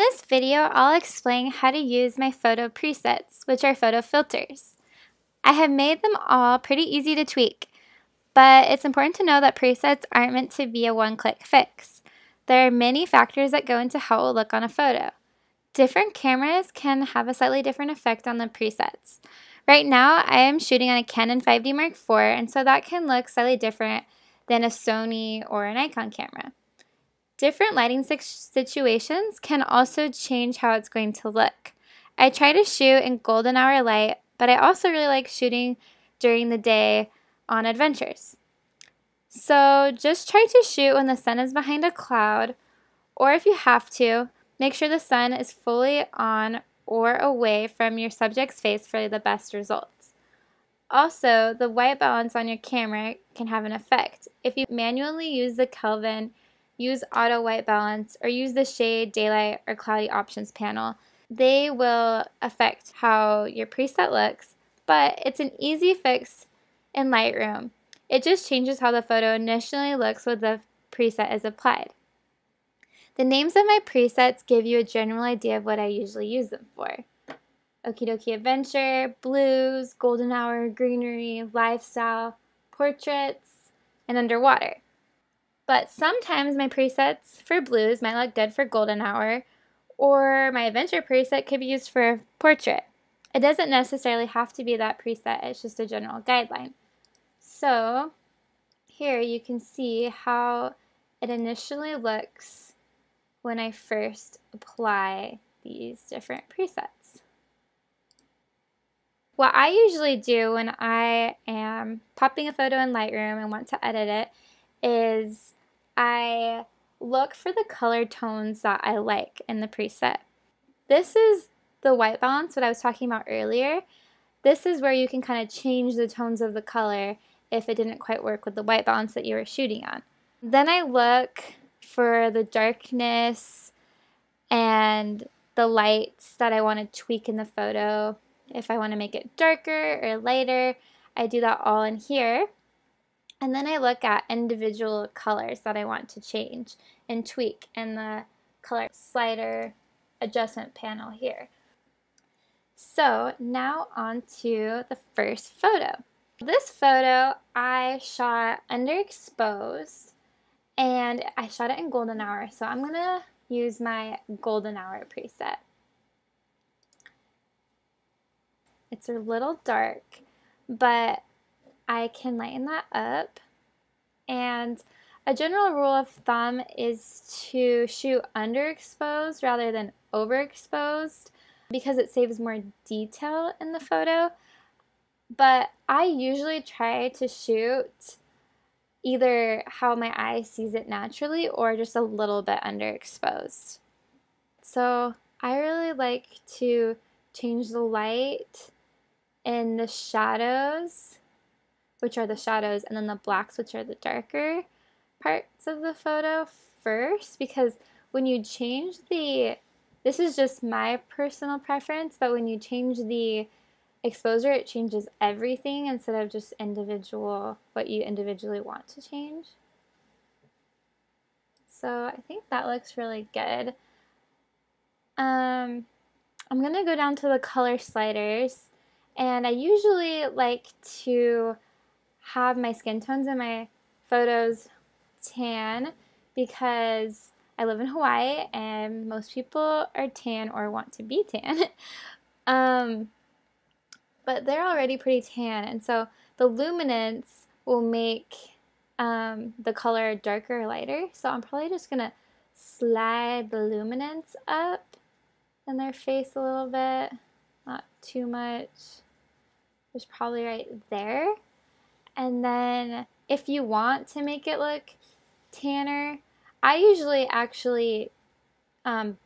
this video, I'll explain how to use my photo presets, which are photo filters. I have made them all pretty easy to tweak, but it's important to know that presets aren't meant to be a one-click fix. There are many factors that go into how it will look on a photo. Different cameras can have a slightly different effect on the presets. Right now, I am shooting on a Canon 5D Mark IV, and so that can look slightly different than a Sony or a Nikon camera. Different lighting situations can also change how it's going to look. I try to shoot in golden hour light, but I also really like shooting during the day on adventures. So just try to shoot when the sun is behind a cloud, or if you have to, make sure the sun is fully on or away from your subject's face for the best results. Also, the white balance on your camera can have an effect. If you manually use the Kelvin, use auto white balance, or use the shade, daylight, or cloudy options panel, they will affect how your preset looks, but it's an easy fix in Lightroom. It just changes how the photo initially looks when the preset is applied. The names of my presets give you a general idea of what I usually use them for. Okie dokie adventure, blues, golden hour, greenery, lifestyle, portraits, and underwater. But sometimes my presets for blues might look good for golden hour, or my adventure preset could be used for a portrait. It doesn't necessarily have to be that preset, it's just a general guideline. So here you can see how it initially looks when I first apply these different presets. What I usually do when I am popping a photo in Lightroom and want to edit it is I look for the color tones that I like in the preset. This is the white balance, what I was talking about earlier. This is where you can kind of change the tones of the color if it didn't quite work with the white balance that you were shooting on. Then I look for the darkness and the lights that I want to tweak in the photo. If I want to make it darker or lighter, I do that all in here. And then I look at individual colors that I want to change and tweak in the color slider adjustment panel here. So now on to the first photo. This photo I shot underexposed and I shot it in golden hour. So I'm going to use my golden hour preset. It's a little dark, but I can lighten that up. And a general rule of thumb is to shoot underexposed rather than overexposed because it saves more detail in the photo. But I usually try to shoot either how my eye sees it naturally or just a little bit underexposed. So I really like to change the light in the shadows, which are the shadows, and then the blacks, which are the darker parts of the photo first, because when you change this is just my personal preference, but when you change the exposure, it changes everything instead of just what you individually want to change. So I think that looks really good. I'm going to go down to the color sliders, and I usually like to have my skin tones in my photos tan because I live in Hawaii and most people are tan or want to be tan. But they're already pretty tan, and so the luminance will make the color darker or lighter. So I'm probably just going to slide the luminance up in their face a little bit, not too much, just probably right there. And then if you want to make it look tanner, I usually actually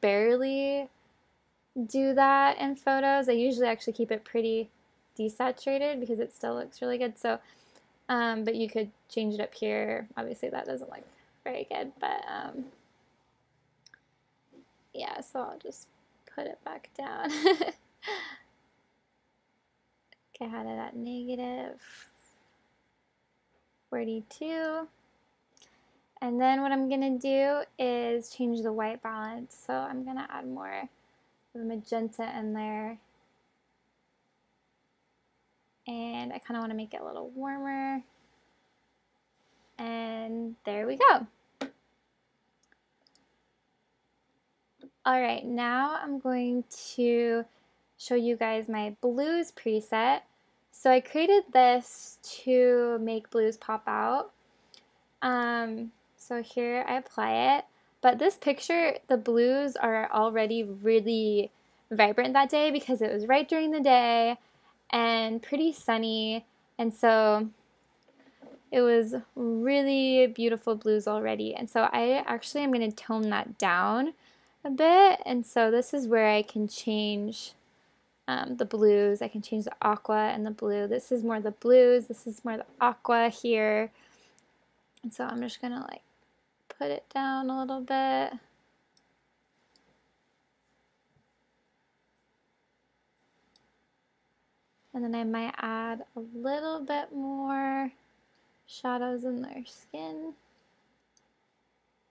barely do that in photos. I usually actually keep it pretty desaturated because it still looks really good. So, but you could change it up here. Obviously that doesn't look very good, but yeah, so I'll just put it back down. Get out of that negative 42. And then what I'm gonna do is change the white balance. So I'm gonna add more of the magenta in there. And I kind of want to make it a little warmer. And there we go. All right, now I'm going to show you guys my blues preset. So I created this to make blues pop out. So here I apply it, but this picture, the blues are already really vibrant that day because it was right during the day and pretty sunny, and so it was really beautiful blues already. And so I actually am going to tone that down a bit, and so this is where I can change the blues. I can change the aqua and the blue. This is more the blues, this is more the aqua here. And so I'm just gonna like put it down a little bit. And then I might add a little bit more shadows in their skin.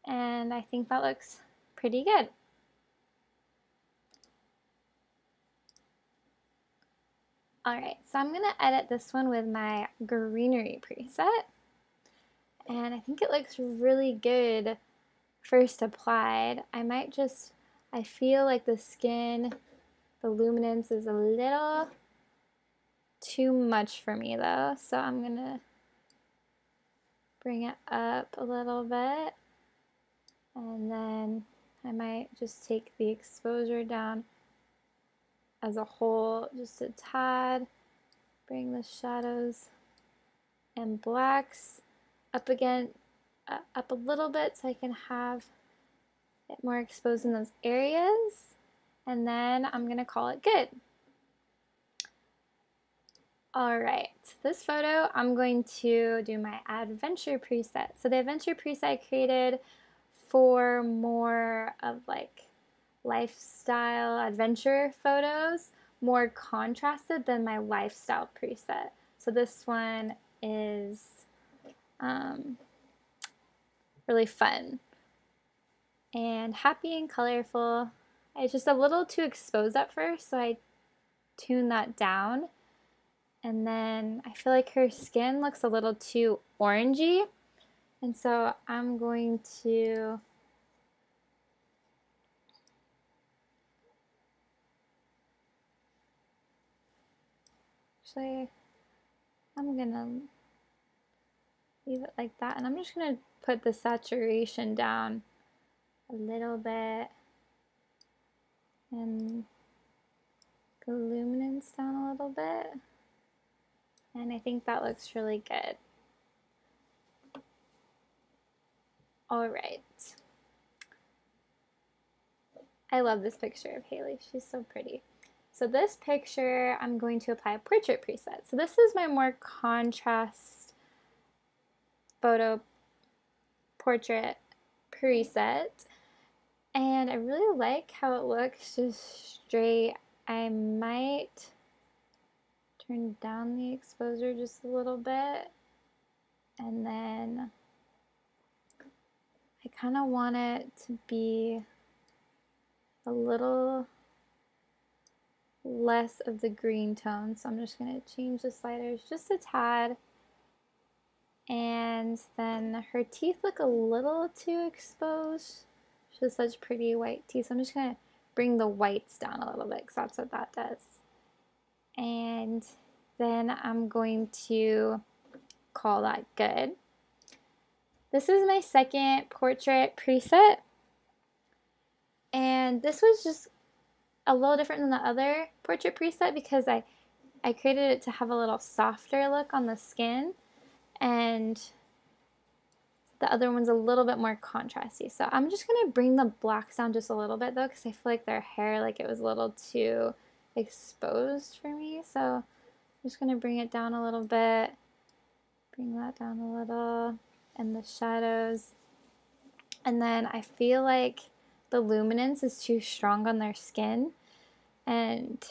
And I think that looks pretty good. Alright, so I'm gonna edit this one with my greenery preset. And I think it looks really good first applied. I feel like the skin, the luminance is a little too much for me though, so I'm gonna bring it up a little bit, and then I might just take the exposure down as a whole just a tad, bring the shadows and blacks up again, up a little bit so I can have it more exposed in those areas, and then I'm gonna call it good. Alright, this photo I'm going to do my adventure preset. So the adventure preset I created for more of like lifestyle adventure photos, more contrasted than my lifestyle preset. So this one is really fun and happy and colorful. It's just a little too exposed at first, so I tuned that down. And then I feel like her skin looks a little too orangey, and so I'm going to I'm gonna leave it like that, and I'm just gonna put the saturation down a little bit and the luminance down a little bit, and I think that looks really good. All right. I love this picture of Haley. She's so pretty. So this picture, I'm going to apply a portrait preset. So this is my more contrast photo portrait preset. And I really like how it looks just straight. I might turn down the exposure just a little bit. And then I kind of want it to be a little less of the green tone, so I'm just going to change the sliders just a tad. And then her teeth look a little too exposed. She has such pretty white teeth, so I'm just going to bring the whites down a little bit because that's what that does. And then I'm going to call that good. This is my second portrait preset, and this was just a little different than the other portrait preset because I created it to have a little softer look on the skin, and the other one's a little bit more contrasty. So I'm just going to bring the blacks down just a little bit though, because I feel like their hair, like it was a little too exposed for me. So I'm just going to bring it down a little bit, bring that down a little, and the shadows. And then I feel like the luminance is too strong on their skin, and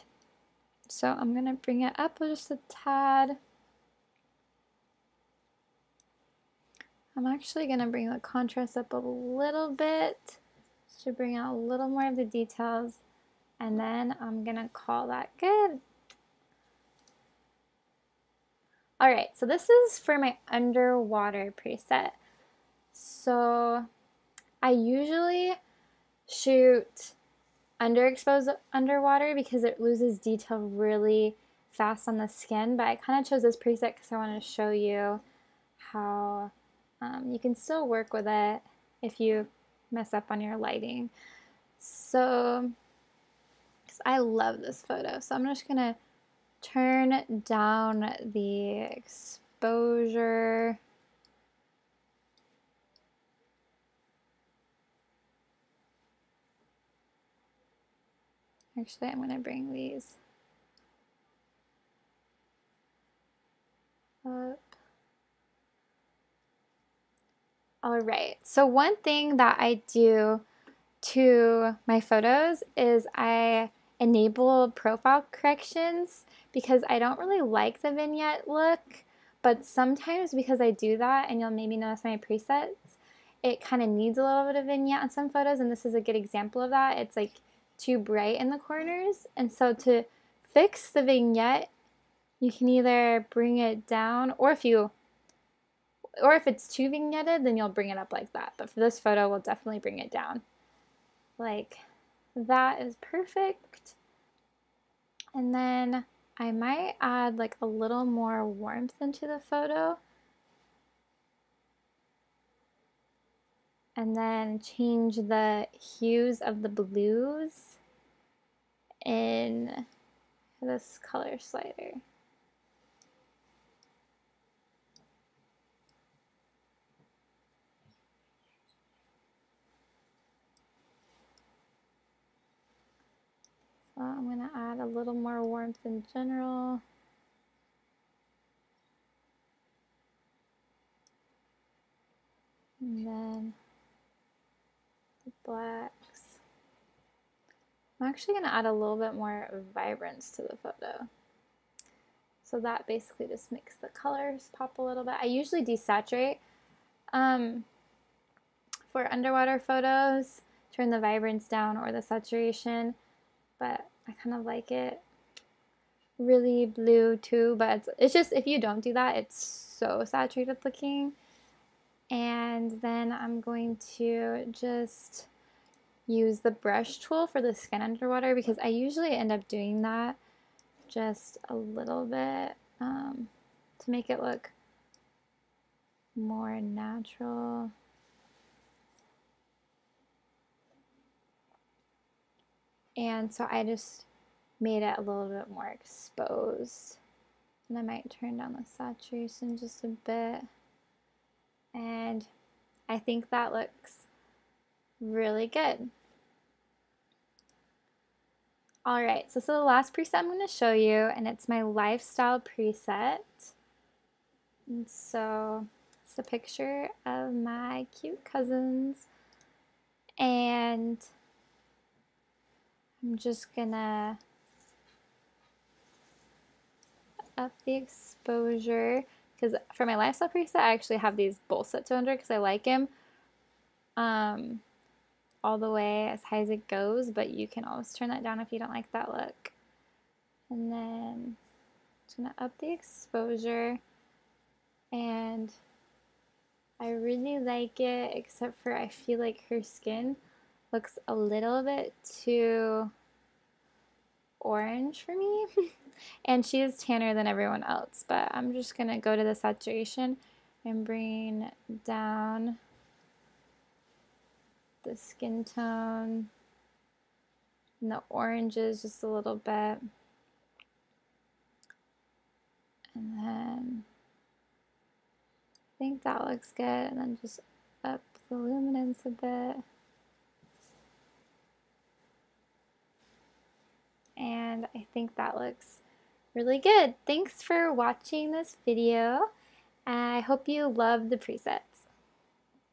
so I'm going to bring it up just a tad. I'm actually going to bring the contrast up a little bit to bring out a little more of the details, and then I'm going to call that good. Alright, so this is for my underwater preset. So I usually shoot underexposed underwater because it loses detail really fast on the skin, but I kind of chose this preset because I wanted to show you how you can still work with it if you mess up on your lighting. So, because I love this photo, so I'm just gonna turn down the exposure. Actually, I'm gonna bring these up. All right, so one thing that I do to my photos is I enable profile corrections because I don't really like the vignette look, but sometimes because I do that, and you'll maybe notice my presets, it kind of needs a little bit of vignette on some photos, and this is a good example of that. It's like too bright in the corners, and so to fix the vignette, you can either bring it down, or if it's too vignetted, then you'll bring it up like that. But for this photo, we'll definitely bring it down. Like that is perfect. And then I might add like a little more warmth into the photo. And then change the hues of the blues in this color slider. So I'm going to add a little more warmth in general. And then the blacks. I'm actually going to add a little bit more vibrance to the photo. So that basically just makes the colors pop a little bit. I usually desaturate for underwater photos, turn the vibrance down or the saturation, but I kind of like it really blue too, but it's just, if you don't do that, it's so saturated looking. And then I'm going to just use the brush tool for the skin underwater because I usually end up doing that just a little bit to make it look more natural. And so I just made it a little bit more exposed. And I might turn down the saturation just a bit. And I think that looks really good. Alright, so the last preset I'm going to show you, and it's my lifestyle preset. And so it's a picture of my cute cousins. And I'm just gonna up the exposure because for my lifestyle preset I actually have these both set to 100 because I like him all the way as high as it goes, but you can always turn that down if you don't like that look. And then just gonna up the exposure, and I really like it, except for I feel like her skin looks a little bit too orange for me. And she is tanner than everyone else, but I'm just gonna go to the saturation and bring down the skin tone and the oranges just a little bit. And then I think that looks good, and then just up the luminance a bit. And I think that looks really good. Thanks for watching this video. I hope you love the presets.